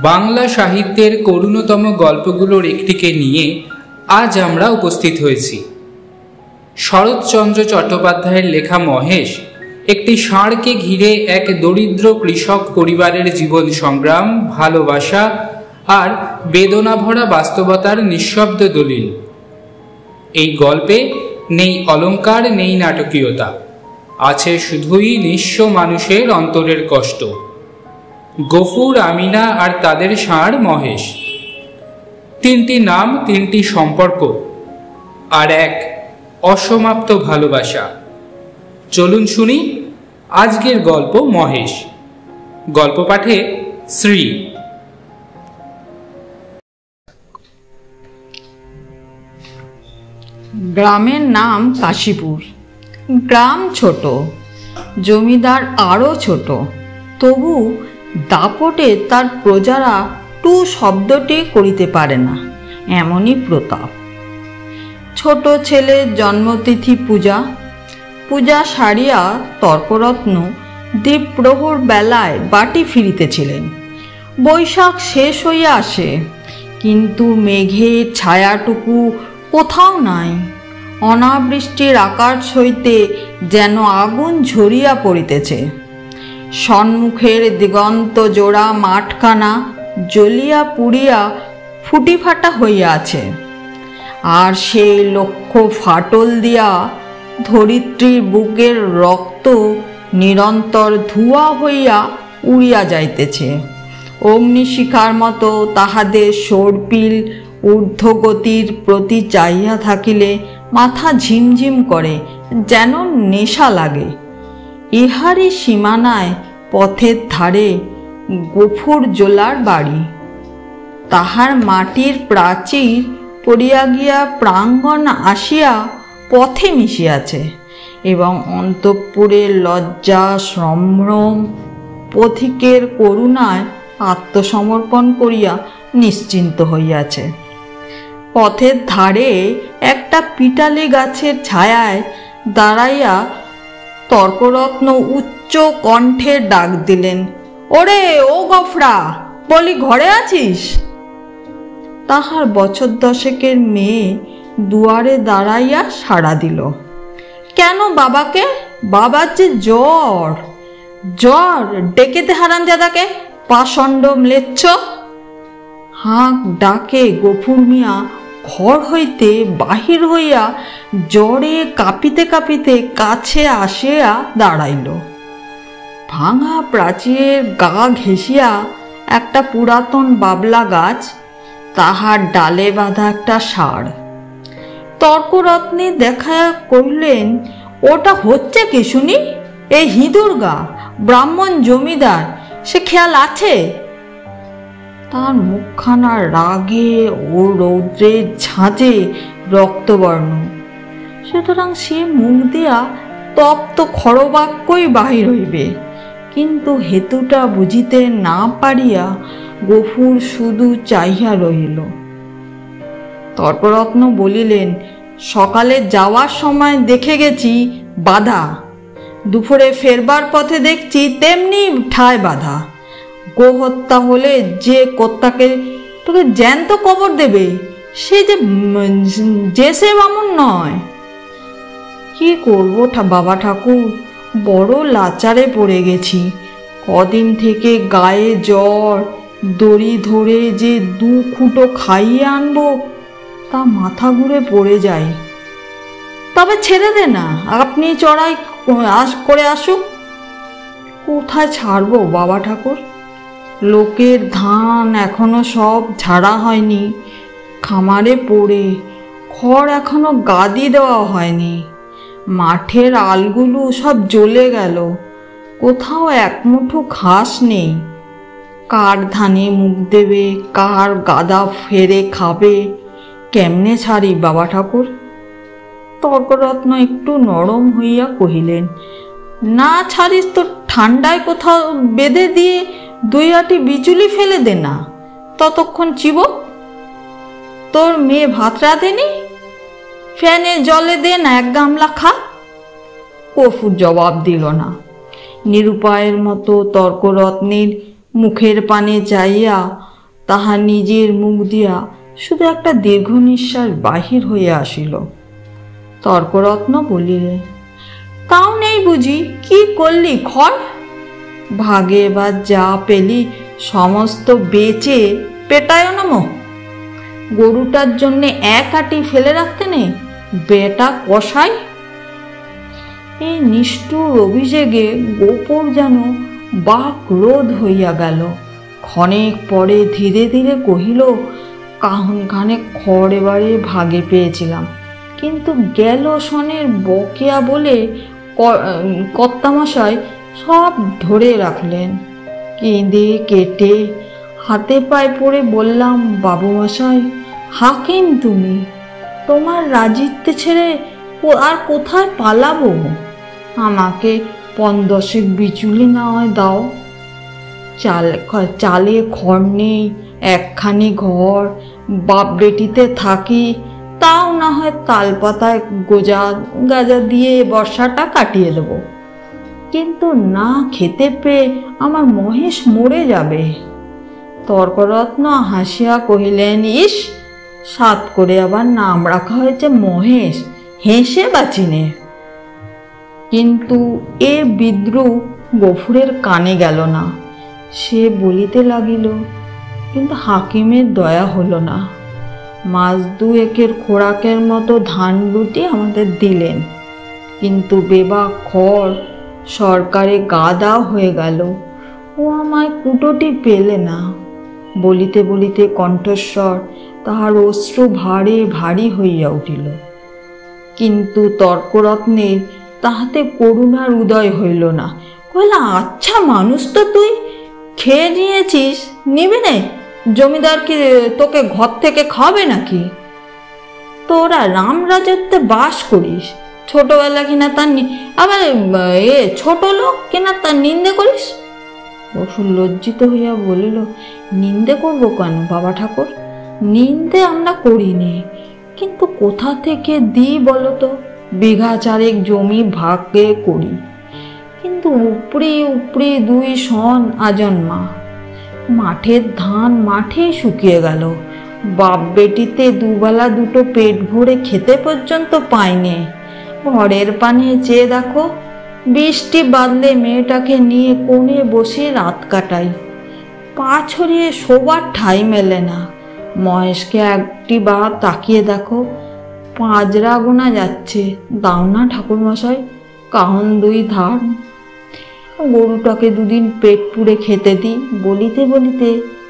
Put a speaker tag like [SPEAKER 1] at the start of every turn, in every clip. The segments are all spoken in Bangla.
[SPEAKER 1] বাংলা সাহিত্যের করুণতম গল্পগুলোর একটিকে নিয়ে আজ আমরা উপস্থিত হয়েছি। শরৎচন্দ্র চট্টোপাধ্যায়ের লেখা মহেশ একটি ষাঁড়কে ঘিরে এক দরিদ্র কৃষক পরিবারের জীবন সংগ্রাম, ভালোবাসা আর বেদনাভরা বাস্তবতার নিঃশব্দ দলিল। এই গল্পে নেই অলংকার, নেই নাটকীয়তা, আছে শুধুই নিঃস্ব মানুষের অন্তরের কষ্ট। গফুর, আমিনা আর তাদের ষাঁড় মহেশ, তিনটি নাম, তিনটি সম্পর্ক আর এক অসমাপ্ত ভালোবাসা। চলুন শুনি আজকের গল্প মহেশ। গল্প পাঠে শ্রী।
[SPEAKER 2] গ্রামের নাম কাশীপুর। গ্রাম ছোট, জমিদার আরও ছোট, তবু দাপটে তার প্রজারা টু শব্দটি করিতে পারে না, এমনই প্রতাপ। ছোট ছেলের জন্মতিথি পূজা সারিয়া তর্করত্ন দ্বীপ্রহর বেলায় বাটি ফিরিতেছিলেন। বৈশাখ শেষ হইয়া আসে, কিন্তু মেঘের ছায়াটুকু কোথাও নাই। অনাবৃষ্টির আকাশ হইতে যেন আগুন ঝরিয়া পড়িতেছে। সম্মুখের দিগন্ত জোড়া মাঠখানা জ্বলিয়া পুড়িয়া ফুটিফাটা হইয়া আছে, আর সেই লক্ষ্য ফাটল দিয়া ধরিত্রীর বুকের রক্ত নিরন্তর ধোঁয়া হইয়া উড়িয়া যাইতেছে। অগ্নিশিখার মতো তাহাদের সর্পিল ঊর্ধ্বগতির প্রতি চাহিয়া থাকিলে মাথা ঝিমঝিম করে, যেন নেশা লাগে। ইহারই সীমানায় পথের ধারে গফুর জোলার বাড়ি। তাহার মাটির প্রাচীর পড়িয়া গিয়া প্রাঙ্গণ আসিয়া পথে মিশিয়াছে, এবং অন্তঃপুরের লজ্জা সম্ভ্রম পথিকের করুণায় আত্মসমর্পণ করিয়া নিশ্চিন্ত হইয়াছে। পথের ধারে একটা পিটালি গাছের ছায়ায় দাঁড়াইয়া তর্করত্ন উচ্চ কণ্ঠে ডাক দিলেন, ওরে ও গফরা, বলি ঘরে আছিস? তাহার বছর দশেকের মেয়ে দুয়ারে দাঁড়াইয়া সাড়া দিল। কেন বাবাকে? বাবার যে জ্বর। জ্বর? ডেকেতে হারামজাদাকে, পাষণ্ড ম্লেচ্ছ। হাঁক ডাকে গফুর মিয়া ঘর হইতে বাহির হইয়া জ্বরে কাঁপিতে কাঁপিতে কাছে আসিয়া দাঁড়াইল। ভাঙা প্রাচীরের গা ঘেঁষিয়া একটা পুরাতন বাবলা গাছ, তাহার ডালে বাঁধা একটা ষাঁড়। তর্করত্নে দেখা করিলেন, ওটা হচ্ছে কি শুনি? এই হিঁদুর গা, ব্রাহ্মণ জমিদার, সে খেয়াল আছে? তার মুখখানা রাগে ও রৌদ্রের ঝাঁঝে রক্তবর্ণ, সুতরাং সে মুখ দিয়া তপ্ত খড়বাক্যই বাহির হইবে। কিন্তু হেতুটা বুঝিতে না পারিয়া গফুর শুধু চাহিয়া রহিল। তর্করত্ন বলিলেন, সকালে যাওয়ার সময় দেখে গেছি বাধা, দুপুরে ফেরবার পথে দেখছি তেমনি ঠায় বাধা। গোহত্যা হলে যে কর্তাকে তোকে জ্যান্ত কবর দেবে, সে যে সে বামুন নয়। কি করবো বাবা ঠাকুর, বড় লাচারে পড়ে গেছি। কদিন থেকে গায়ে জ্বর, দড়ি ধরে যে 2 খুঁটো খাইয়ে আনবো তা মাথা ঘুরে পড়ে যায়। তবে ছেড়ে দে না, আপনি চড়াই করে আসুক। কোথায় ছাড়বো বাবা ঠাকুর? লোকের ধান এখনো সব ঝাড়া হয়নি, খামারে পড়ে। খড় এখনো গাদি দেওয়া হয়নি। মাঠের আলগুলো সব জ্বলে গেল, কোথাও এক মুঠো ঘাস নেই। কার ধানে মুখ দেবে, কার গাদা ফেরে খাবে, কেমনে ছাড়ি বাবা ঠাকুর? তর্করত্ন একটু নরম হইয়া কহিলেন, না ছাড়িস তো ঠান্ডায় কোথাও বেঁধে দিয়ে 2 আটি বিচুলি ফেলে দে না, ততক্ষণ চিবক। তোর মেয়ে ভাত রাঁধেনি? ফ্যানে জলে দে না 1 গামলা খা। গফুর জবাব দিল না। নিরুপায়ের মতো তর্করত্নের মুখের পানে চাইয়া তাহার নিজের মুখ দিয়া শুধু একটা দীর্ঘ নিঃশ্বাস বাহির হইয়া আসিল। তর্করত্ন বলিলেন, তাও নেই বুঝি? কি করলি খড়? ভাগে এবার যা পেলি সমস্ত বেচে পেটায় নমো। গরুটার জন্যে এক আটি ফেলে রাখতে নেই বেটা কষাই। এই নিষ্ঠুর অভিযোগে গোপর যেন বাক রোধ হইয়া গেল। ক্ষণেক পরে ধীরে ধীরে কহিল, কাহনখানে খড় এবারে ভাগে পেয়েছিলাম, কিন্তু গেল সনের বকেয়া বলে কর্তামশাই সব ধরে রাখলেন। কেঁদে কেটে হাতে পায়ে পড়ে বললাম, বাবুমশাই হাকিম তুমি, তোমার রাজিত্বে ছেড়ে আর কোথায় পালাবো? আমাকে ৫-১০ বিচুলি না হয় দাও। চালে খড় নেই, একখানি ঘর, বাপ বেটিতে থাকি, তাও না হয় তালপাতায় গাজা দিয়ে বর্ষাটা কাটিয়ে দেব, কিন্তু না খেতে পেয়ে আমার মহেশ মরে যাবে। তর্করত্ন হাসিয়া কহিলেন, ইস, সাত করে আবার নাম রাখা হয়েছে মহেশ, হেসে বাঁচিনে। কিন্তু এ বিদ্রুপ গফুরের কানে গেল না। সে বলিতে লাগিল, কিন্তু হাকিমের দয়া হলো না। মাস দুয়েকের খোরাকের মতো ধান রুটি আমাদের দিলেন, কিন্তু বেবা খড় সরকারে গাদা হয়ে গেল। ও আমায় কুটোটি পেলে না। বলিতে বলিতে কণ্ঠস্বর তাহার অশ্রু ভারে ভারী হইয়া উঠিল। কিন্তু তর্করত্নের তাহাতে করুণার উদয় হইল না। কইলা, আচ্ছা মানুষ তো তুই, খেয়ে নিয়েছিস, নিবি নে? জমিদার কি তোকে ঘর থেকে খাবে নাকি? তোরা রামরাজত্বে বাস করিস, ছোটবেলা কিনা তার আবার ছোট লোক কিনা তার নিন্দে করিস। বসু লজ্জিত হইয়া বলিল, নিন্দে করবো কেন বাবা ঠাকুর? নিন্দে আমরা করিনি, কিন্তু কোথা থেকে দিই বলতো? বিঘা চারেক জমি ভাগে করি, কিন্তু উপরি উপরি 2 সন আজন্মা। মাঠের ধান মাঠেই শুকিয়ে গেল। বাপ বেটিতে দুবেলা দুটো পেট ভরে খেতে পর্যন্ত পাইনি। ঘরের পানে চেয়ে দেখো, বৃষ্টি বাদলে মেয়েটাকে নিয়ে কোণে বসে রাত কাটাই। পা ছড়িয়ে শোবার ঠাঁই মেলে না। মহেশকে একটি বার তাকিয়ে দেখো, 5 গোনা যাচ্ছে। দাও না ঠাকুরমশাই, কাহন 2 ধান, গরুটাকে 2 দিন পেট পুড়ে খেতে দিই। বলিতে বলিতে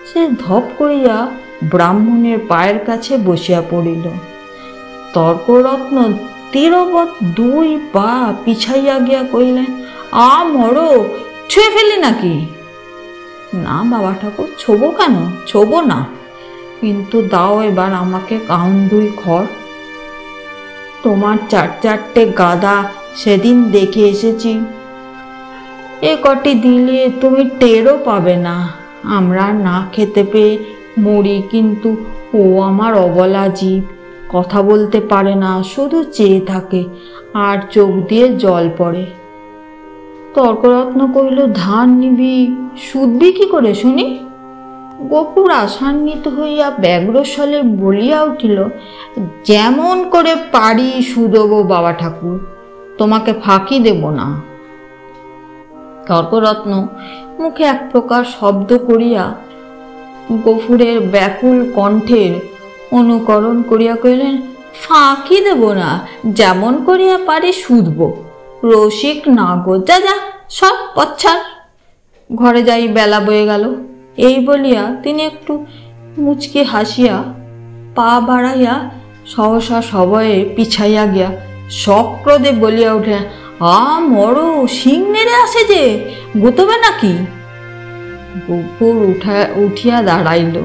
[SPEAKER 2] সে ধপ করিয়া ব্রাহ্মণের পায়ের কাছে বসিয়া পড়িল। তর্করত্ন তীরবৎ 2 পা পিছাইয়া গিয়া কহিলেন, মরো, ছুঁয়ে ফেলি নাকি? না বাবা ঠাকুর, ছোবো কেন? ছোবো না, কিন্তু দাও এবার আমাকে কাহন 2 খড়। তোমার 4-4টে গাদা সেদিন দেখে এসেছি, এ কটি দিলে তুমি টেরও পাবে না। আমরা না খেতে পেয়ে মরি, কিন্তু ও আমার অবলা জীব, কথা বলতে পারে না, শুধু চেয়ে থাকে আর চোখ দিয়ে জল পড়ে। তর্করত্ন কহিল, ধান নিবি, শুধবি কি করে শুনি? গফুর আশান্বিত হইয়া ব্যগ্রস্বরে বলিয়া উঠিল, যেমন করে পারি শুধব বাবা ঠাকুর, তোমাকে ফাঁকি দেব না। তর্করত্ন মুখে এক প্রকার শব্দ করিয়া গফুরের ব্যাকুল কণ্ঠের অনুকরণ করিয়া কহিলেন, ফাঁকি দেব না, যেমন করিয়া পারি শুধব। রসিক না গো, যা যা, সব পচ্ছার, ঘরে যাই, বেলা বয়ে গেল। এই বলিয়া তিনি একটু মুচকি হাসিয়া পা বাড়াইয়া সহসা সবয়ে পিছাইয়া গিয়া সক্রোধে বলিয়া উঠলেন, মরো, শিং নেড়ে আসে যে, গুতবে নাকি? গফুর উঠিয়া দাঁড়াইল।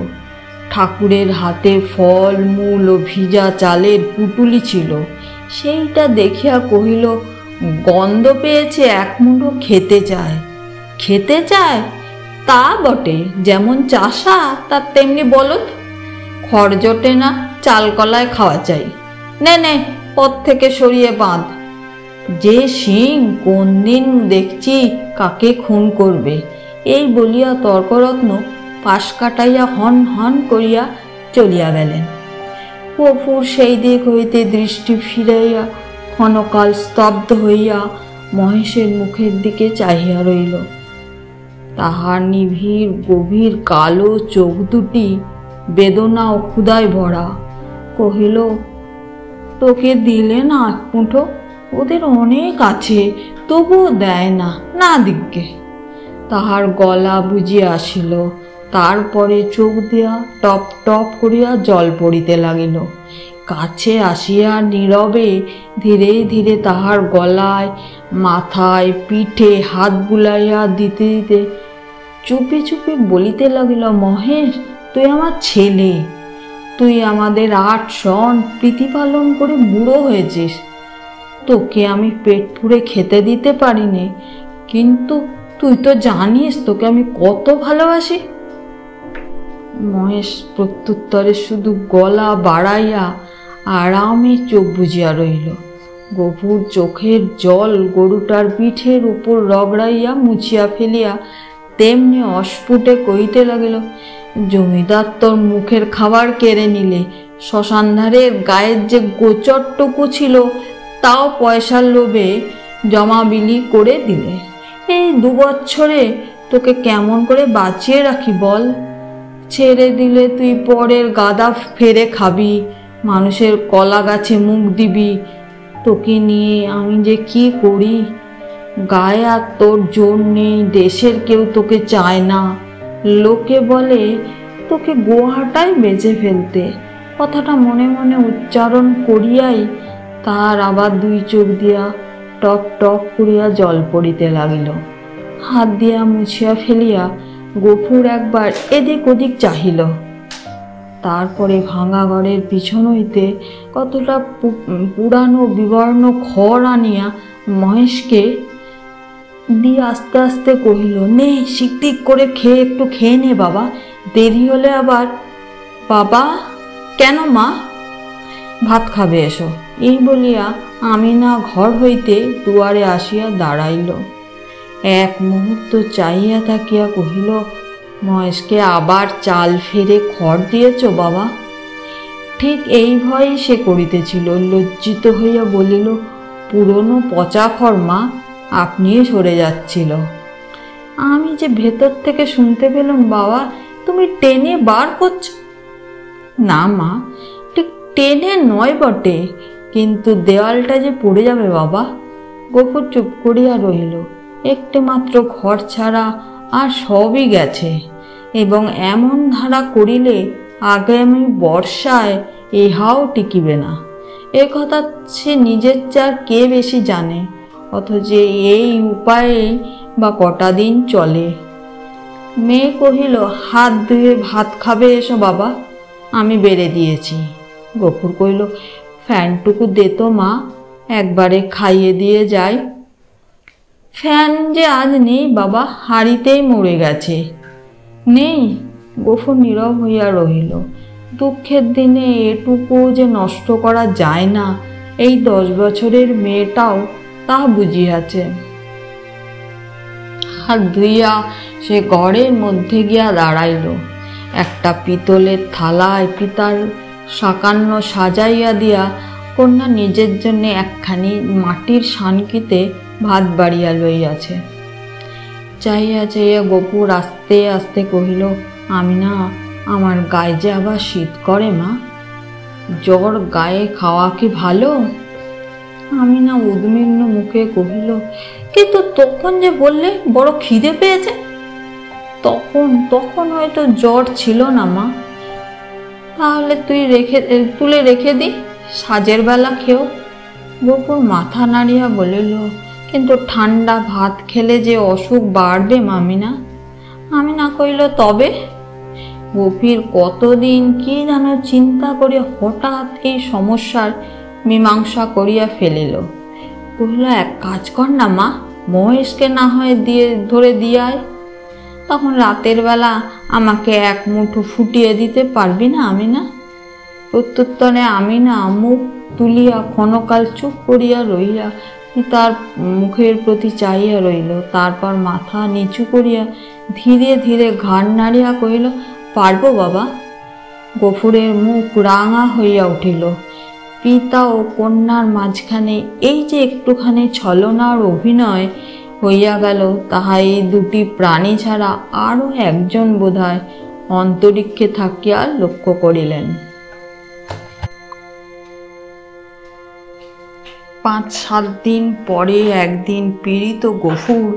[SPEAKER 2] ঠাকুরের হাতে ফল মূল ও ভিজা চালের পুটুলি ছিল। সেইটা দেখিয়া কহিল, গন্ধ পেয়েছে, 1 মুঠো খেতে চায়। খেতে চায় তা বটে, যেমন চাষা তার তেমনি বলদ। খড় জোটে না, চাল কলায় খাওয়া চাই। নে নে, পথ থেকে সরিয়ে বাঁধ। যে সিং কোন দিন দেখছি কাকে খুন করবে। এই বলিয়া তর্করত্ন পাশ কাটাইয়া হন হন করিয়া চলিয়া গেলেন। গফুর সেই দিক হইতে দৃষ্টি ফিরাইয়া ক্ষণকাল স্তব্ধ হইয়া মহেশের মুখের দিকে চাহিয়া রইল। তাহার নিবিড় গভীর কালো চোখ দুটি বেদনা ও ক্ষুধায় ভরা। কহিল, তোকে দিলে না এক মুঠো? ওদের অনেক আছে, তবুও দেয় না, না দিগ্গে। তাহার গলা বুঝিয়া আসিল, তারপরে চোখ দিয়া টপ টপ করিয়া জল পড়িতে লাগিল। কাছে আসিয়া নীরবে ধীরে ধীরে তাহার গলায়, মাথায়, পিঠে হাত বুলাইয়া দিতে দিতে চুপি চুপি বলিতে লাগিল, মহেশ, তুই আমার ছেলে, তুই আমাদের 8 সন প্রীতিপালন করে বুড়ো হয়েছিস। তোকে আমি পেট পুড়ে খেতে দিতে পারিনি, কিন্তু তুই তো জানিস তোকে আমি কত ভালোবাসি। মহেশ প্রত্যুত্তরে শুধু গলা বাড়াইয়া আরামে চোখ বুজিয়া রইল। গভীর চোখের জল গরুটার পিঠের উপর রগড়াইয়া মুছিয়া ফেলিয়া তেমনি অস্ফুটে কইতে লাগিল, জমিদার তোর মুখের খাবার কেড়ে নিলে, শ্মশানধারের গায়ের যে গোচরটুকু ছিল তাও পয়সার লোভে জমা বিলি করে দিলে। এই 2 বছরে তোকে কেমন করে বাঁচিয়ে রাখি বল? ছেড়ে দিলে তুই পরের গাদা ফেরে খাবি, মানুষের কলা গাছে মুখ দিবি। তোকে নিয়ে আমি যে কি করি, গায়ে আর তোর জোর নেই, দেশের কেউ তোকে চায় না। লোকে বলে তোকে গোহাটাই বেঁচে ফেলতে। কথাটা মনে মনে উচ্চারণ করিয়াই তার আবার 2 চোখ দিয়া টপ টপ করিয়া জল পড়িতে লাগিল। হাত দিয়া মুছিয়া ফেলিয়া গফুর একবার এদিক ওদিক চাহিল। তারপরে ভাঙা ঘরের পিছন হইতে কতটা পুরানো বিবর্ণ খড় আনিয়া মহেশকে দিয়ে আস্তে আস্তে কহিল, নে শিকটিক করে একটু খেয়ে নে বাবা, দেরি হলে আবার। বাবা, কেন মা? ভাত খাবে, এসো। এই বলিয়া আমিনা ঘর হইতে দুয়ারে আসিয়া দাঁড়াইল। এক মুহূর্ত চাইয়া থাকিয়া কহিল, মহেশকে আবার চাল ফেরে খড় দিয়েছ বাবা? ঠিক এই ভয়ে সে করিতেছিল। লজ্জিত হইয়া বলিল, পুরনো পচা খড় মা, আপনিই সরে যাচ্ছিল। আমি যে ভেতর থেকে শুনতে পেলাম বাবা, তুমি টেনে বার করছ। না মা, ঠিক টেনে নয় বটে, কিন্তু দেওয়ালটা যে পড়ে যাবে বাবা। গফুর চুপ করিয়া রহিল। একটি মাত্র ঘর ছাড়া আর সবই গেছে, এবং এমন ধারা করিলে আগামী বর্ষায় ইহাও টিকিবে না। এ কথা সে নিজের চার কে বেশি জানে, অথচ এই উপায়ে বা কটা দিন চলে। মেয়ে কহিল, হাত ধুয়ে ভাত খাবে, এসো বাবা, আমি বেড়ে দিয়েছি। গফুর কহিল, ফ্যানটুকু দে তো মা, একবারে খাইয়ে দিয়ে যাই। ফ্যান যে আজ নেই বাবা, হাঁড়িতেই মরে গেছে। নেই? গফুর নীরব হইয়া রহিল। দুঃখের দিনে এটুকু যে নষ্ট করা যায় না, এই 10 বছরের মেয়েটাও তা বুঝিয়াছে। হাত ধুইয়া সে ঘরের মধ্যে গিয়া দাঁড়াইল। একটা পিতলের থালায় পিতার সাকান্ন সাজাইয়া দিয়া কন্যা নিজের জন্য একখানি মাটির সানকিতে ভাত বাড়িয়া লইয়াছে। চাইয়া চাইয়া গফুর আস্তে আস্তে কহিল, আমিনা, আমার গায়ে যে আবার শীত করে মা, জ্বর গায়ে খাওয়া কি ভালো? আমিনা উদ্বিগ্ন মুখে কহিল, কিন্তু তখন যে বললে বড় খিদে পেয়েছে। তখন হয়তো জ্বর ছিল না মা। তাহলে তুলে রেখে দি, সাজের বেলা খেও। গফুর মাথা নাড়িয়া বলিল, কিন্তু ঠান্ডা ভাত খেলে যে অসুখ বাড়বে মামিনা। আমিনা কইল, তবে? গফুর কতদিন কি যেন চিন্তা করে হঠাৎ এই সমস্যার মীমাংসা করিয়া ফেলিল। কহিল, এক কাজ কর না মা, মহেশকে না হয় ধরে দিয়ায়, তখন রাতের বেলা আমাকে 1 মুঠো ফুটিয়ে দিতে পারবি না আমিনা? প্রত্যুত্তরে আমিনা মুখ তুলিয়া ক্ষণকাল চুপ করিয়া রহিয়া তার মুখের প্রতি চাইয়া রইল, তারপর মাথা নিচু করিয়া ধীরে ধীরে ঘাড় নাড়িয়া কহিল, পারবো বাবা। গফুরের মুখ রাঙা হইয়া উঠিল। পিতা ও কন্যার মাঝখানে এই যে একটুখানি ছলনার অভিনয় হইয়া গেল, তাহা এই দুটি প্রাণী ছাড়া আরও একজন বোধহয় অন্তরিক্ষে থাকিয়া লক্ষ্য করিলেন। 5-7 দিন পরে একদিন পীড়িত গফুর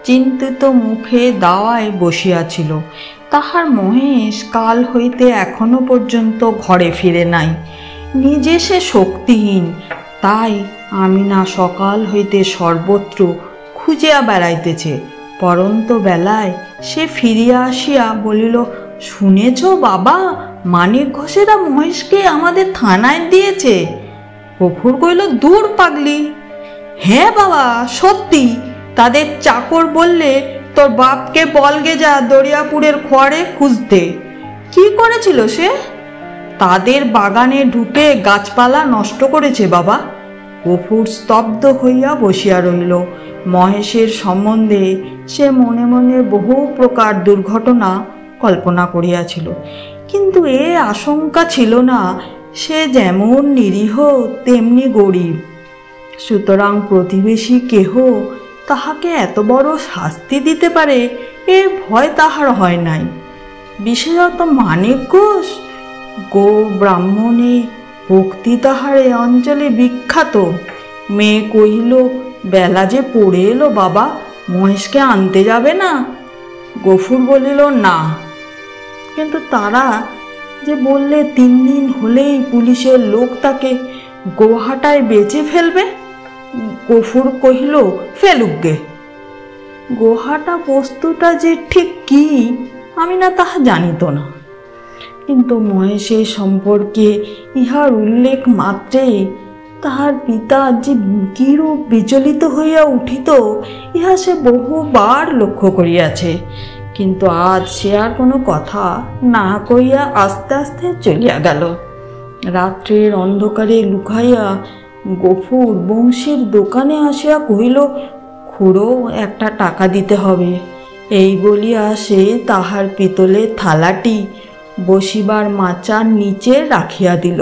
[SPEAKER 2] চিন্তিত মুখে দাওয়ায় বসিয়াছিল। তাহার মহেশ কাল হইতে এখনো পর্যন্ত ঘরে ফিরে নাই। নিজে সে শক্তিহীন, তাই আমিনা সকাল হইতে সর্বত্র খুঁজিয়া বেড়াইতেছে। পরন্ত বেলায় সে ফিরিয়া আসিয়া বলিল, শুনেছ বাবা, মানিক ঘোষেরা মহেশকে আমাদের থানায় দিয়েছে। গফুর কইল, দূর পাগলি। হ্যাঁ বাবা, সত্যি। তাদের চাকর বললে তোর বাপকে বলগে যা দরিয়াপুরের খোয়ারে খুঁজতে। কি করেছিল সে? তাদের বাগানে ঢুকে গাছপালা নষ্ট করেছে বাবা। গফুর স্তব্ধ হইয়া বসিয়া রইল। মহেশের সম্বন্ধে সে মনে মনে বহু প্রকার দুর্ঘটনা কল্পনা করিয়াছিল, কিন্তু এ আশঙ্কা ছিল না সে যেমন নিরীহ তেমনি গরিব, সুতরাং প্রতিবেশী কেহ তাহাকে এত বড় শাস্তি দিতে পারে এ ভয় তাহার হয় নাই। বিশেষত মানিক ঘোষ গো ব্রাহ্মণে ভক্তি তাহার এ অঞ্চলে বিখ্যাত। মেয়ে কহিল, বেলা যে পড়ে এলো বাবা, মহেশকে আনতে যাবে না? গফুর বলিল, না। কিন্তু তারা যে বললে 3 দিন হলেই পুলিশের লোক তাকে গোহাটায় বেচে ফেলবে। গফুর কহিল, ফেলুক গে। গোহাটা বস্তুটা যে ঠিক কি আমি না তাহা জানিত না, কিন্তু মহেশের সম্পর্কে ইহার উল্লেখ মাত্রেই তাহার পিতা যে কিরূপ বিচলিত হইয়া উঠিত ইহা সে বহুবার লক্ষ্য করিয়াছে। কিন্তু আজ সে আর কোনো কথা না কইয়া আস্তে আস্তে চলিয়া গেল। রাত্রের অন্ধকারে লুকাইয়া গফুর বংশীর দোকানে আসিয়া কহিল, খুড়ো একটা টাকা দিতে হবে। এই বলিয়া সে তাহার পিতলের থালাটি বসিবার মাচার নিচে রাখিয়া দিল।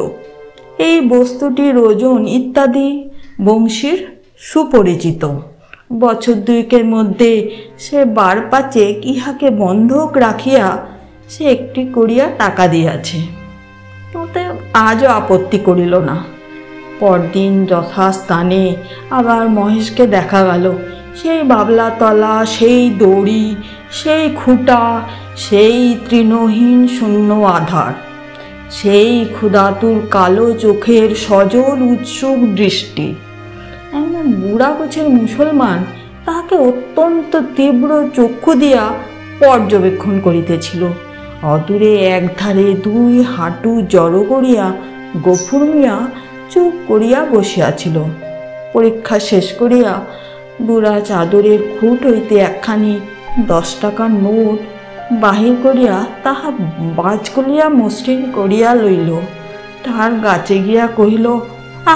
[SPEAKER 2] এই বস্তুটির ওজন ইত্যাদি বংশীর সুপরিচিত। বছর 2 মধ্যে সে 12-5 ইহাকে বন্ধক রাখিয়া সে একটি করিয়া টাকা দিয়াছে। ওতে আজও আপত্তি করিল না। পরদিন যথাস্থানে আবার মহেশকে দেখা গেল। সেই বাবলাতলা, সেই দড়ি, সেই খুঁটা, সেই তৃণহীন শূন্য আধার, সেই ক্ষুধাতুর কালো চোখের সজল উৎসুক দৃষ্টি। একজন বুড়া গোছের মুসলমান তাহাকে অত্যন্ত তীব্র চক্ষু দিয়া পর্যবেক্ষণ করিতেছিল। অদূরে একধারে 2 হাঁটু জড়ো করিয়া গফুর মিয়া চুপ করিয়া বসিয়াছিল। পরীক্ষা শেষ করিয়া বুড়া চাদরের খুঁট হইতে একখানি 10 টাকার নোট বাহির করিয়া তাহা বাজ করিয়া মসৃণ করিয়া লইল। তাহার গাছে গিয়া কহিল,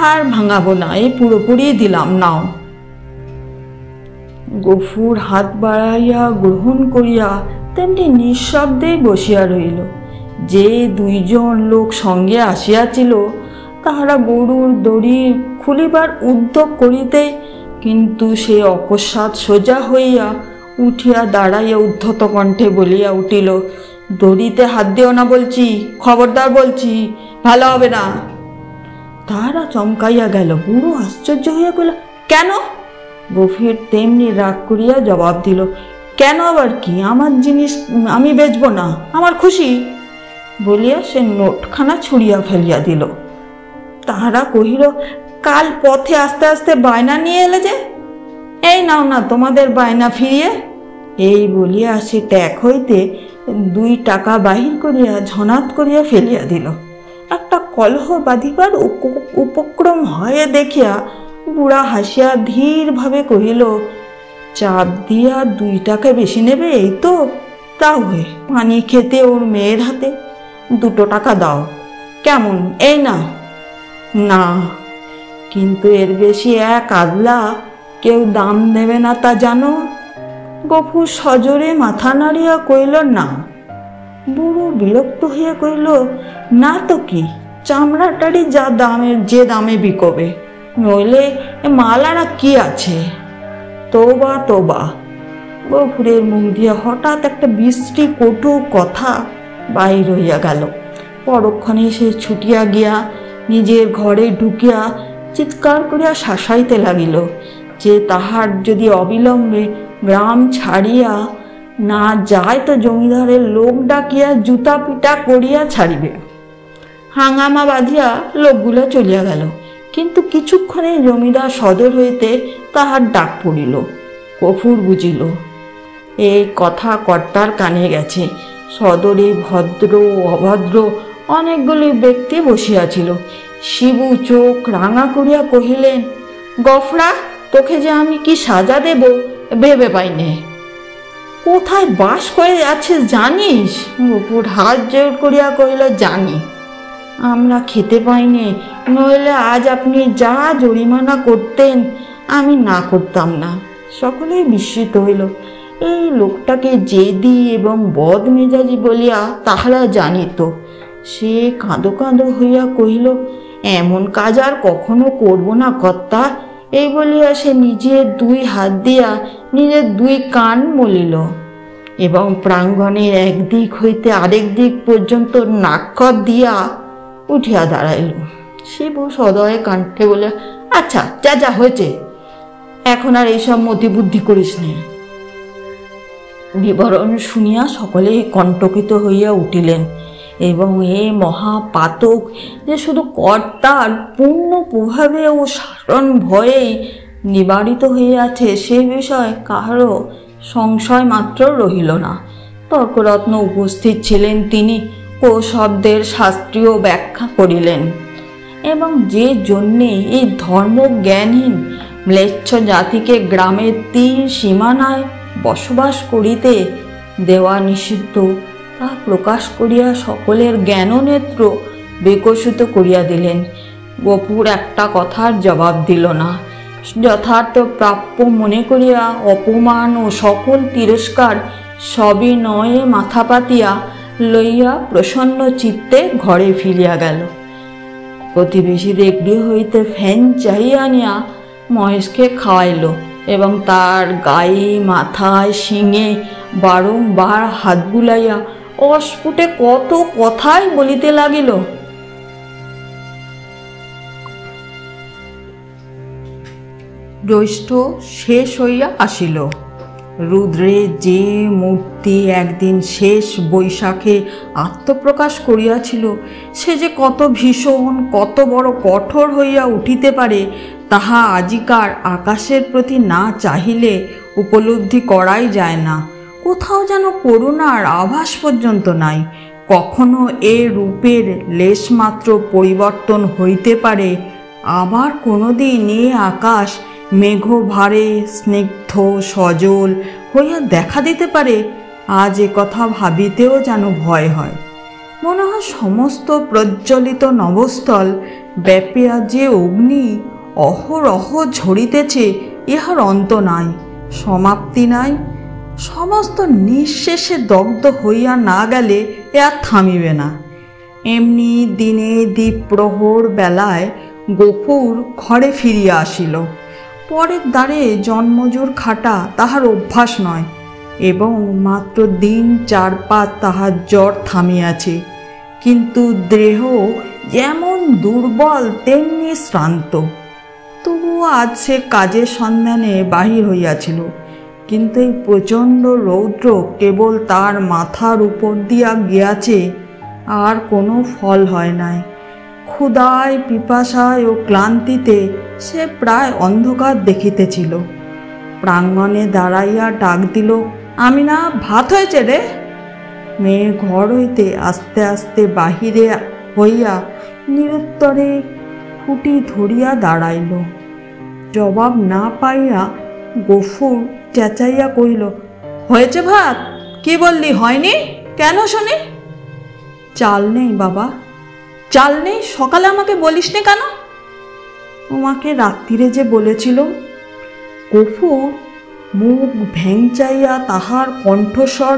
[SPEAKER 2] আর ভাঙাবো না, এই পুরোপুরি দিলাম, নাও। গফুর হাত বাড়াইয়া গ্রহণ করিয়া তেমনি নিঃশব্দে বসিয়া রইল। যে 2 জন লোক সঙ্গে আসিয়াছিল তাহারা গরুর দড়ি খুলিবার উদ্যোগ করিতে, কিন্তু সে অকস্মাৎ সোজা হইয়া উঠিয়া দাঁড়াইয়া উদ্ধত কণ্ঠে বলিয়া উঠিল, দড়িতে হাত দিও না বলছি, খবরদার বলছি, ভালো হবে না। তাহারা চমকাইয়া গেল। বুড়ো আশ্চর্য হইয়া কইল, কেন? গফুর তেমনি রাগ করিয়া জবাব দিল, কেন আবার কি? আমার জিনিস আমি বেচবো না, আমার খুশি বলিয়া সে নোটখানা ছুঁড়িয়া ফেলিয়া দিল। তাহারা কহিল, কাল পথে আস্তে আস্তে বায়না নিয়ে এলে যে, এই নাও না তোমাদের বায়না ফিরিয়ে। এই বলিয়া সে ট্যাক হইতে 2 টাকা বাহির করিয়া ঝনাত করিয়া ফেলিয়া দিল। একটা কলহ বাঁধিবার উপক্রম হয়ে দেখিয়া বুড়া হাসিয়া ধীরভাবে কহিল, চাপ দিয়া 2 টাকা বেশি নেবে এই তো? তাও হয়ে পানি খেতে ওর মেয়ের হাতে 2 টাকা দাও, কেমন? এই না। না, কিন্তু এর বেশি 1 আদলা কেউ দাম দেবে না তা জানো? গফুর সজোরে মাথা নাড়িয়া কইল না। বুড়ো বিরক্ত হইয়া কইল, না তো কি, চামড়াটারই যে দামে বিকবে, নইলে মালারা কি আছে? তোবা তোবা। গফুরের মুখ দিয়া হঠাৎ একটা বিশ্রী কটু কথা বাহির হইয়া গেল। পরক্ষণে সে ছুটিয়া গিয়া নিজের ঘরে ঢুকিয়া চিৎকার করিয়া শাসাইতে লাগিল যে তাহার যদি অবিলম্বে গ্রাম ছাড়িয়া না যায় তো জমিদারের লোক ডাকিয়া জুতা পিটা করিয়া ছাড়িবে। হাঙ্গামা বাঁধিয়া লোকগুলা চলিয়া গেল, কিন্তু কিছুক্ষণে জমিদার সদর হইতে তাহার ডাক পড়িল। গফুর বুঝিল এই কথা কর্তার কানে গেছে। সদরে ভদ্র অভদ্র অনেকগুলি ব্যক্তি বসিয়াছিল। শিবু চোখ রাঙা করিয়া কহিলেন, গফরা, তোকে যে আমি কি সাজা দেব ভেবে পাইনে। কোথায় বাস করে আছিস জানিস? গফুর হাত জোর করিয়া কহিল, জানি। আমরা খেতে পাইনি, নইলে আজ আপনি যা জরিমানা করতেন আমি না করতাম না। সকলেই বিস্মিত হইল। এই লোকটাকে জেদি এবং বদমেজাজি বলিয়া তাহারা জানিত। সে কাঁদো কাঁদো হইয়া কহিল, এমন কাজ আর কখনো করব না কর্তা। এই বলিয়া সে নিজের দুই হাত দিয়া নিজের দুই কান মলিল এবং প্রাঙ্গণের একদিক হইতে আরেক দিক পর্যন্ত নাক্কর দিয়া উঠিয়া দাঁড়াইল। শিবু সদয়ে কাণ্ঠে বলে, আচ্ছা যা যা হয়েছে, এখন আর এইসব মতি বুদ্ধি করিস নে। বিবরণ শুনিয়া সকলে কণ্টকিত হইয়া উঠিলেন এবং এ মহাপাতক যে শুধু কর্তার পূর্ণ প্রভাবে ও শাসন ভয়েই নিবারিত হইয়াছে সে বিষয়ে কাহারও সংশয় মাত্র রহিল না। তর্করত্ন উপস্থিত ছিলেন, তিনি ও শব্দের শাস্ত্রীয় ব্যাখ্যা করিলেন এবং যে জন্যে এই ধর্মজ্ঞানহীন ম্লেচ্ছ জাতিকে গ্রামের তীর সীমানায় বসবাস করিতে দেওয়া নিষিদ্ধ তা প্রকাশ করিয়া সকলের জ্ঞাননেত্র বিকশিত করিয়া দিলেন। গফুর একটা কথার জবাব দিল না। যথার্থ প্রাপ্য মনে করিয়া অপমান ও সকল তিরস্কার সবিনয়ে মাথা পাতিয়া লইয়া প্রসন্ন চিত্তে ঘরে ফিরিয়া গেল। প্রতিবেশীদের গৃহ হইতে ফ্যান চাহিয়া আনিয়া মহেশকে খাওয়াইল এবং তার গায়ে মাথায় শিঙে বারংবার হাত বুলাইয়া অস্ফুটে কত কথাই বলিতে লাগিল। জ্যৈষ্ঠ শেষ হইয়া আসিল। রুদ্রের যে মূর্তি একদিন শেষ বৈশাখে আত্মপ্রকাশ করিয়াছিল সে যে কত ভীষণ, কত বড় কঠোর হইয়া উঠিতে পারে তাহা আজিকার আকাশের প্রতি না চাহিলে উপলব্ধি করাই যায় না। কোথাও যেন করুণার আভাস পর্যন্ত নাই। কখনো এ রূপের লেশমাত্র পরিবর্তন হইতে পারে, আবার কোনোদিন এ আকাশ মেঘভারে স্নিগ্ধ সজল হইয়া দেখা দিতে পারে। আজ এ কথা ভাবিতেও যেন ভয় হয়। মনে হয় সমস্ত প্রজ্বলিত নভস্থল ব্যাপিয়া যে অগ্নি অহরহ ঝরিতেছে, ইহার অন্ত নাই, সমাপ্তি নাই। সমস্ত নিঃশেষে দগ্ধ হইয়া না গেলে এ আর থামিবে না। এমনি দিনে দ্বীপ্রহর বেলায় গফুর ঘরে ফিরিয়া আসিল। পরের দ্বারে জন্মজোর খাটা তাহার অভ্যাস নয় এবং মাত্র দিন 4-5 তাহার জ্বর থামিয়াছে, কিন্তু দেহ যেমন দুর্বল তেমনি শ্রান্ত। তবুও আজ সে কাজের সন্ধানে বাহির হইয়াছিল, কিন্তু এই প্রচণ্ড রৌদ্র কেবল তার মাথার উপর দিয়া গিয়াছে, আর কোনো ফল হয় নাই। ক্ষুধায়, পিপাসায় ও ক্লান্তিতে সে প্রায় অন্ধকার দেখিতেছিল। প্রাঙ্গণে দাঁড়াইয়া ডাক দিল, আমি না, ভাত হয়েছে রে। মেয়ের ঘর হইতে আস্তে আস্তে বাহিরে হইয়া নিরুত্তরে খুঁটি ধরিয়া দাঁড়াইল। জবাব না পাইয়া গফুর চেঁচাইয়া কহিল, হয়েছে ভাত? কি বললি, হয়নি? কেন শুনি? চাল নেই বাবা। চাল নেই? সকালে আমাকে বলিসনি কেন? তোমাকে রাত্রিরে যে বলেছিল। গফুর মুখ ভেংচাইয়া তাহার কণ্ঠস্বর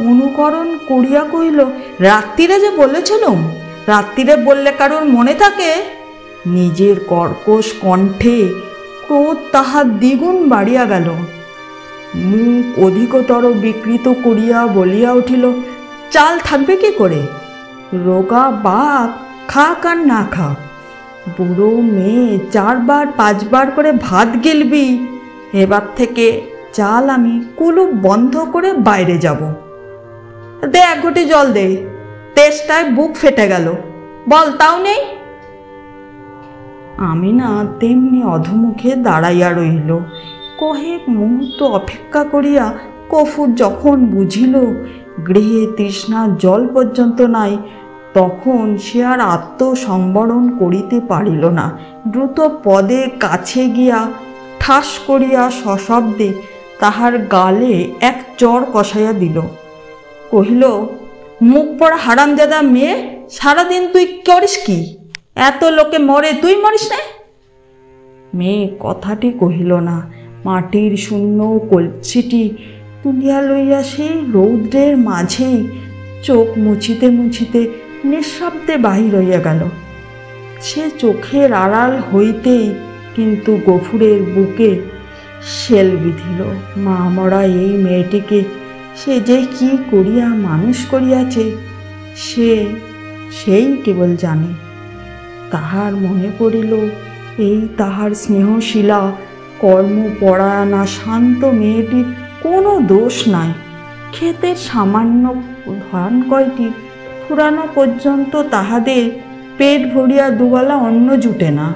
[SPEAKER 2] অনুকরণ করিয়া কহিল, রাত্রিরে যে বলেছিলুম, রাত্রিরে বললে কারোর মনে থাকে? নিজের কর্কশ কণ্ঠে ক্রোধ তাহার দ্বিগুণ বাড়িয়া গেল। মুখ অধিকতর বিকৃত করিয়া বলিয়া উঠিল, চাল থাকবে কি করে? রোগা বাপ খাক আর না খাক, বুড়ো মেয়ে 4 বার 5 বার করে ভাত গিলবি। এবার থেকে চাল আমি কুলুপ বন্ধ করে বাইরে যাব। দে 1 ঘটি জল দে, তেষ্টায় বুক ফেটে গেল। বল, তাও নেই? আমি না তেমনি অধমুখে দাঁড়াইয়া রইল। কয়েক মুহূর্ত অপেক্ষা করিয়া গফুর যখন বুঝিল গৃহে তৃষ্ণার জল পর্যন্ত নাই, তখন সে আর আত্মসংবরণ করিতে পারিল না। দ্রুত পদে কাছে গিয়া ঠাস করিয়া সশব্দে তাহার গালে এক চর কষাইয়া দিল। কহিল, মুখ পড়া হারামজাদা মেয়ে, সারাদিন তুই করিস কি? এত লোকে মরে, তুই মরিস না? মেয়ে কথাটি কহিল না। মাটির শূন্য কলসিটি তুলিয়া লইয়া সেই রৌদ্রের মাঝেই চোখ মুছিতে মুছিতে নিঃশব্দে বাহির হইয়া গেল। সে চোখের আড়াল হইতেই কিন্তু গফুরের বুকে শেল বিঁধিল। মা মরা এই মেয়েটিকে সে যে কি করিয়া মানুষ করিয়াছে সেই কেবল জানে। তাহার মনে পড়িল, এই তাহার স্নেহশীলা কর্মপরায়ণা শান্ত মেয়েটির কোনো দোষ নাই। ক্ষেতের সামান্য ধান কয়টি ফুরানো পর্যন্ত তাহাদের পেট ভরিয়া দুবেলা অন্ন জুটে না।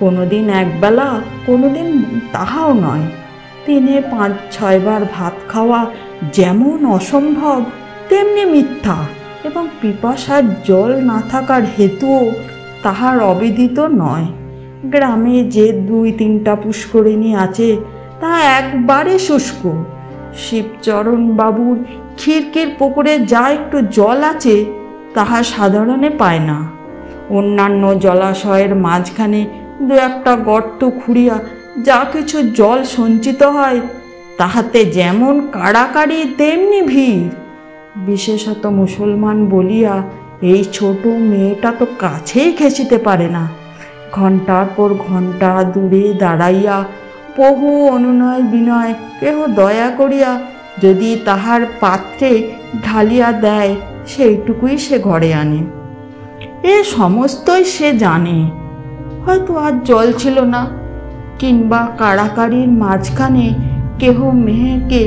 [SPEAKER 2] কোনোদিন একবেলা, কোনোদিন তাহাও নয়। দিনে 5-6 বার ভাত খাওয়া যেমন অসম্ভব তেমনি মিথ্যা, এবং পিপাসার জল না থাকার হেতুও তাহার অবিদিত নয়। গ্রামে যে 2-3টা পুষ্করিণী আছে তা একবারে শুষ্ক। শিবচরণ বাবুর খিড়কির পুকুরে যা একটু জল আছে তাহা সাধারণে পায় না। অন্যান্য জলাশয়ের মাঝখানে 2-1টা গর্ত খুঁড়িয়া যা কিছু জল সঞ্চিত হয় তাহাতে যেমন কাড়াকাড়ি তেমনি ভিড়। বিশেষত মুসলমান বলিয়া এই ছোট মেয়েটা তো কাছেই ঘেঁষিতে পারে না। ঘণ্টার পর ঘণ্টা দূরে দাঁড়াইয়া বহু অনুনয় বিনয় কেহ দয়া করিয়া যদি তাহার পাত্রে ঢালিয়া দেয়, সেইটুকুই সে ঘরে আনে। এ সমস্তই সে জানে। হয়তো আর জল ছিল না, কিংবা কাড়াকাড়ির মাঝখানে কেহ মেয়েকে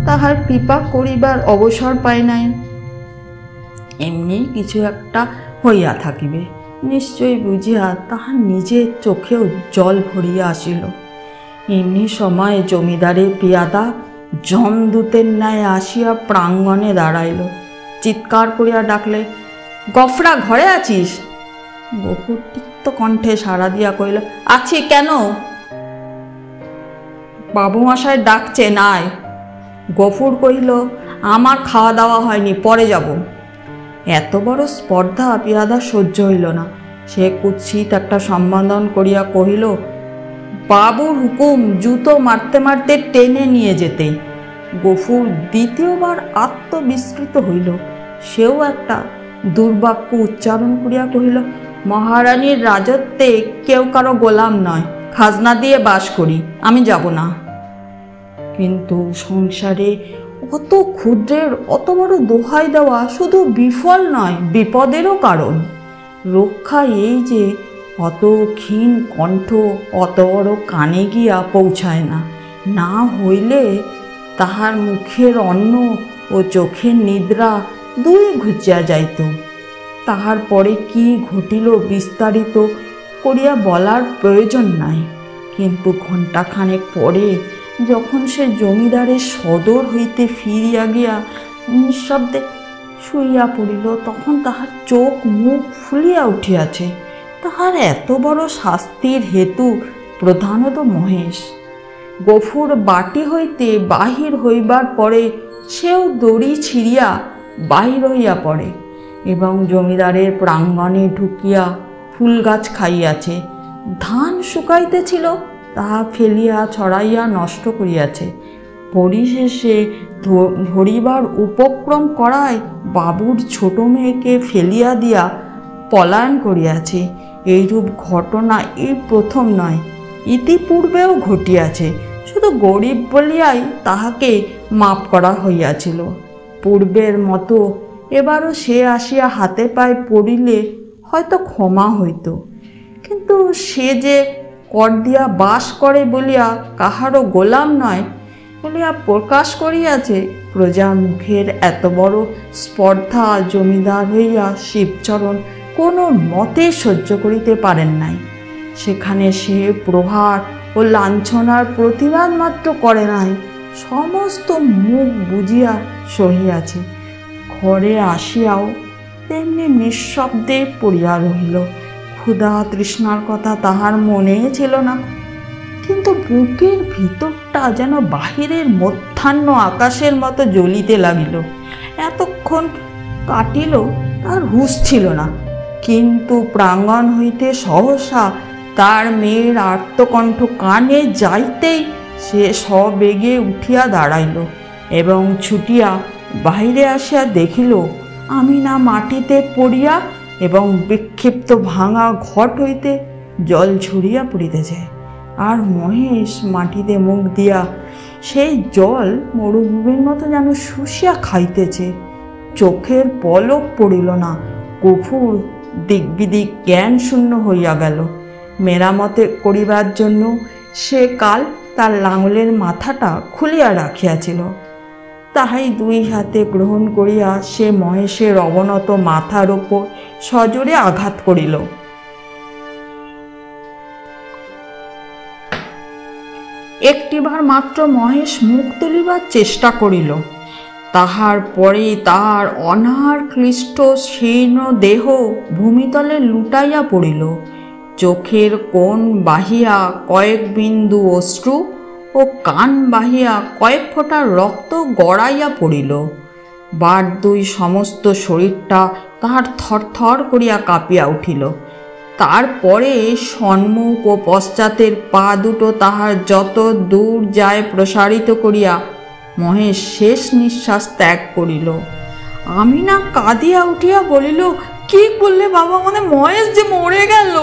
[SPEAKER 2] তাহার পিপা করিবার অবসর পায় নাই। এমনি কিছু একটা হইয়া থাকিবে নিশ্চয়ই বুঝিয়া তাহার নিজের চোখেও জল ভরিয়া আসিল। এমনি সময় জমিদারের পিয়াদা যমদূতের ন্যায় আসিয়া প্রাঙ্গণে দাঁড়াইল। চিৎকার করিয়া ডাকলে, গফরা, ঘরে আছিস? গফুর তিক্ত কণ্ঠে সাড়া দিয়া কহিল, আছি। কেন? বাবুমশাই ডাকছেন, আয়। গফুর কহিল, আমার খাওয়া দাওয়া হয়নি, পরে যাব। এত বড় স্পর্ধা পিয়াদা সহ্য হইল না। সে কুৎসিত একটা সম্বোধন করিয়া কহিল, বাবুর হুকুম, জুতো মারতে মারতে টেনে নিয়ে যেতে। গফুর দ্বিতীয়বার আত্মবিস্মৃত হইল। সেও একটা দুর্বাক্য উচ্চারণ করিয়া কহিল, মহারানীর রাজত্বে কেউ কারো গোলাম নয়, খাজনা দিয়ে বাস করি, আমি যাব না। কিন্তু সংসারে অত ক্ষুদ্রের অত বড় দোহাই দেওয়া শুধু বিফল নয়, বিপদেরও কারণ। রক্ষা এই যে অত ক্ষীণ কণ্ঠ অত বড় কানে গিয়া পৌঁছায় না। না হইলে তাহার মুখের অন্ন ও চোখের নিদ্রা দুই ঘুচিয়া যাইত। তাহার পরে কি ঘটিল বিস্তারিত করিয়া বলার প্রয়োজন নাই। কিন্তু ঘণ্টাখানেক পরে যখন সে জমিদারের সদর হইতে ফিরিয়া গিয়া নিঃশব্দে শুইয়া পড়িল, তখন তাহার চোখ মুখ ফুলিয়া উঠিয়াছে। তাহার এত বড় শাস্তির হেতু প্রধানত মহেশ। গফুর বাটি হইতে বাহির হইবার পরে সেও দড়ি ছিঁড়িয়া বাহির হইয়া পড়ে এবং জমিদারের প্রাঙ্গণে ঢুকিয়া ফুল গাছ খাইয়াছে। ধান শুকাইতেছিল, তাহা ফেলিয়া ছড়াইয়া নষ্ট করিয়াছে। পরিশেষে ধরিবার উপক্রম করায় বাবুর ছোট মেয়েকে ফেলিয়া দিয়া পলায়ন করিয়াছে। এইরূপ ঘটনা এই প্রথম নয়, ইতিপূর্বেও ঘটিয়াছে। শুধু গরিব বলিয়াই তাহাকে মাপ করা হইয়াছিল। পূর্বের মতো এবারও সে আসিয়া হাতে পায়ে পড়িলে হয়তো ক্ষমা হইত, কিন্তু সে যে কর দিয়া বাস করে বলিয়া কাহারও গোলাম নয় বলিয়া প্রকাশ করিয়াছে। প্রজার মুখের এত বড় স্পর্ধা জমিদার হইয়া শিবচরণ কোনো মতে সহ্য করিতে পারেন নাই। সেখানে সে প্রহার ও লাঞ্ছনার প্রতিবাদ মাত্র করে নাই, সমস্ত মুখ বুঝিয়া সহিয়াছে। ঘরে আসিয়াও তেমনি নিঃশব্দে পড়িয়া রহিল। ক্ষুধা তৃষ্ণার কথা তাহার মনে ছিল না, কিন্তু বুকের ভিতরটা যেন বাহিরের মধ্যাহ্ন আকাশের মতো জ্বলিতে লাগিল। এতক্ষণ কাটিল, তার হুঁশ ছিল না, কিন্তু প্রাঙ্গণ হইতে সহসা তার মেয়ের আর্তকণ্ঠ কানে যাইতেই সে সবেগে উঠিয়া দাঁড়াইল এবং ছুটিয়া বাহিরে আসিয়া দেখিল আমিনা মাটিতে পড়িয়া এবং বিক্ষিপ্ত ভাঙা ঘট হইতে জল ঝরিয়া পড়িতেছে, আর মহেশ মাটিতে মুখ দিয়া সেই জল মরুভূমির মতো যেন শুষিয়া খাইতেছে। চোখের পলক পড়িল না। গফুর দিকবিদিক জ্ঞান শূন্য হইয়া গেল। মেরামতে করিবার জন্য সে কাল তার লাঙলের মাথাটা খুলিয়া রাখিয়াছিল, তাহাই দুই হাতে গ্রহণ করিয়া সে মহেশের অবনত মাথার ওপর সজোরে আঘাত করিল। একটিবার মাত্র মহেশ মুখ তুলিবার চেষ্টা করিল, তাহার পরে তাহার অনাহার ক্লিষ্ট শীর্ণ দেহ ভূমিতলে লুটাইয়া পড়িল। চোখের কোণ বাহিয়া কয়েক বিন্দু অশ্রু ও কান বাহিয়া কয়েক ফোঁটা রক্ত গড়াইয়া পড়িল। বার দুই সমস্ত শরীরটা তাহার থরথর করিয়া কাঁপিয়া উঠিল। তারপরে সম্মুখ ও পশ্চাতের পা দুটো তাহার যত দূর যায় প্রসারিত করিয়া মহেশ শেষ নিঃশ্বাস ত্যাগ করিল। আমিনা কাঁদিয়া উঠিয়া বলিল, কি করলে বাবা, মানে মহেশ যে মরে গেল।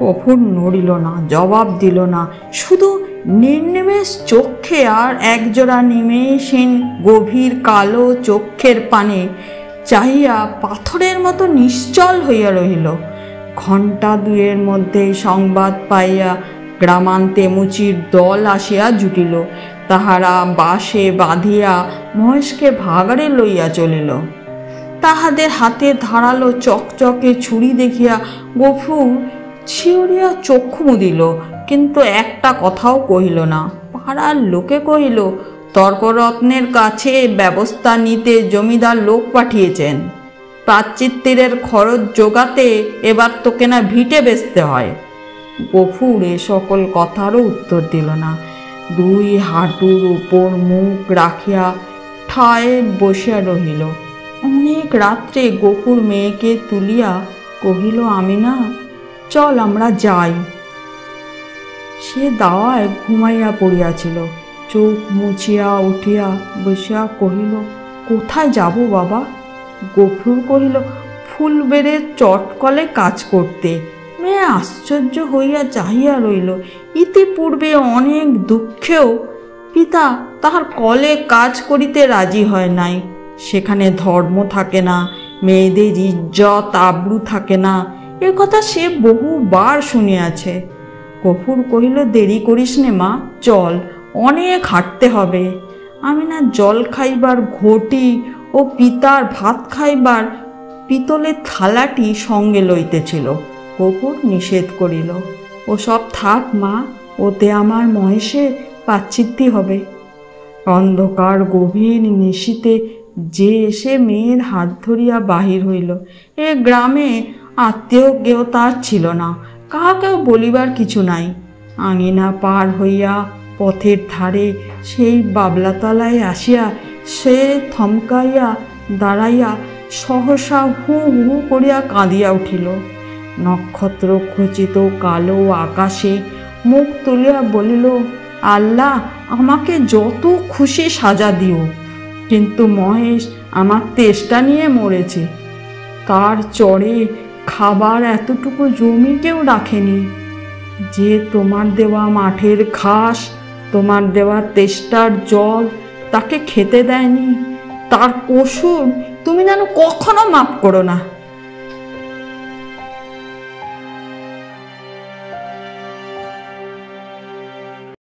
[SPEAKER 2] গফুর নড়িল না, জবাব দিল না, শুধু নির্নিমেষ চক্ষে আর একজোড়া নিমেষহীন গভীর কালো চক্ষের পানে চাহিয়া পাথরের মতো নিশ্চল হইয়া রহিল। ঘণ্টা দুয়ের মধ্যে সংবাদ পাইয়া গ্রামান্তে মুচির দল আসিয়া জুটিল। তাহারা বাঁশে বাঁধিয়া মহেশকে ভাগাড়ে লইয়া চলিল। তাহাদের হাতে ধারালো চকচকে ছুরি দেখিয়া গফুর ছিউরিয়া চক্ষু মুদিল, কিন্তু একটা কথাও কহিল না। পাড়ার লোকে কহিল, তর্করত্নের কাছে ব্যবস্থা নিতে জমিদার লোক পাঠিয়েছেন, প্রাচিত্তিরের খরচ জোগাতে এবার তোকে না ভিটে বেচতে হয়। গফুর এ সকল কথারও উত্তর দিল না। দুই হাঁটুর উপর মুখ রাখিয়া ঠায় বসিয়া রহিল। অনেক রাত্রে গফুর মেয়েকে তুলিয়া কহিল, আমিনা চল আমরা যাই। সে দাওয়ায় ঘুমাইয়া পড়িয়াছিল। চোখ মুছিয়া উঠিয়া বসিয়া কহিল, কোথায় যাব বাবা? গফুর কহিল, ফুলবেড়ে চটকলে কাজ করতে। মেয়ে আশ্চর্য হইয়া চাহিয়া রইল। ইতিপূর্বে অনেক দুঃখেও পিতা তাহার কলে কাজ করিতে রাজি হয় নাই। সেখানে ধর্ম থাকে না, মেয়েদের ইজ্জত আবরু থাকে না, এ কথা সে বহুবার শুনিয়াছে। গফুর কহিল, দেরি করিস নে মা, চল, অনেক হাঁটতে হবে। আমিনা জল খাইবার ঘটি ও পিতার ভাত খাইবার পিতলের থালাটি সঙ্গে লইতেছিল। গফুর নিষেধ করিল, ওসব থাক মা, ওতে আমার মহেশের প্রায়শ্চিত্তি হবে। অন্ধকার গভীর নিশীথে যে এসে মেয়ের হাত ধরিয়া বাহির হইল। এ গ্রামে আত্মীয় কেউ তার ছিল না, কাহাকেও বলিবার কিছু নাই। আঙিনা পার হইয়া পথের ধারে সেই বাবলাতলায় আসিয়া সে থমকাইয়া দাঁড়াইয়া সহসা হু হু করিয়া কাঁদিয়া উঠিল। নক্ষত্র খচিত কালো আকাশে মুখ তুলিয়া বলিল, আল্লাহ আমাকে যত খুশি সাজা দিও, কিন্তু মহেশ আমার তেষ্টা নিয়ে মরেছে। তার চরে খাবার এতটুকু জমি কেউ রাখেনি। যে তোমার দেওয়া মাঠের ঘাস, তোমার দেওয়া তেষ্টার জল তাকে খেতে দেয়নি, তার কসুর তুমি যেন কখনো মাফ করো না।